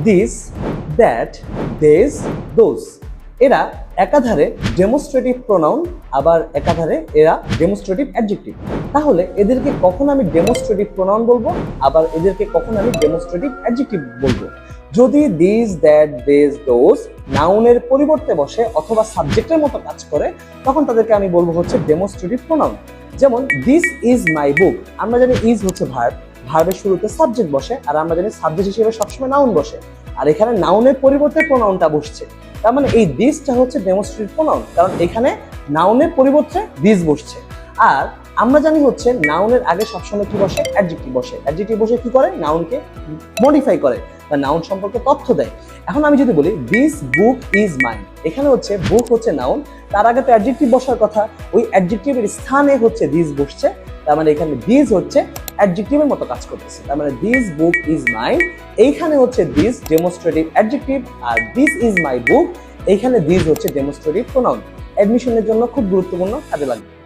This, that, there's, those এরা একাধারে demonstrative pronoun, আবার একাধারে এরা ডেমনস্ট্রেটিভ অ্যাডজেক্টিভ। তাহলে এদেরকে কখন আমি ডেমনস্ট্রেটিভ প্রোনাউন বলবো, আবার এদেরকে কখন আমি ডেমনস্ট্রেটিভ অ্যাডজেক্টিভ বলবো? যদি দিস, দ্যাট, দেজ, দোজ নাউনের পরিবর্তে বসে অথবা সাবজেক্টের মতো কাজ করে, তখন তাদেরকে আমি বলবো হচ্ছে ডেমনস্ট্রেটিভ প্রোনাউন। যেমন দিস ইজ মাই বুক, আমরা জানি ইজ হচ্ছে ভার্ব, ভার্বের শুরুতে সাবজেক্ট বসে, আর আমরা জানি সাবজেক্ট হিসেবে সবসময় নাউন বসে, আর এখানে নাউনের পরিবর্তে প্রোনাউনটা বসছে। তার মানে এই দিসটা হচ্ছে ডেমনস্ট্রেটিভ প্রোনাউন, কারণ এখানে নাউনের পরিবর্তে দিস বসছে। আর আমরা জানি হচ্ছে নাউনের আগে সবসময় কি বসে? অ্যাডজেক্টিভ বসে। অ্যাডজেক্টিভ বসে কি করে? নাউনকে মডিফাই করে বা নাউন সম্পর্কে তথ্য দেয়। এখন আমি যদি বলি দিস বুক ইজ মাইন, এখানে হচ্ছে বুক হচ্ছে নাউন, তার আগে তো অ্যাডজেক্টিভ বসার কথা, ওই অ্যাডজেক্টিভের স্থানে হচ্ছে দিস বসছে। তার মানে এখানে দিস হচ্ছে অ্যাডজেক্টিভের মতো কাজ করতেছে। তার মানে দিস বুক ইজ মাইন, এইখানে হচ্ছে দিস ডেমনস্ট্রেটিভ অ্যাডজেক্টিভ, আর দিস ইজ মাই বুক এইখানে দিস হচ্ছে ডেমনস্ট্রেটিভ প্রোনাউন। অ্যাডমিশনের জন্য খুব গুরুত্বপূর্ণ, কাজে লাগবে।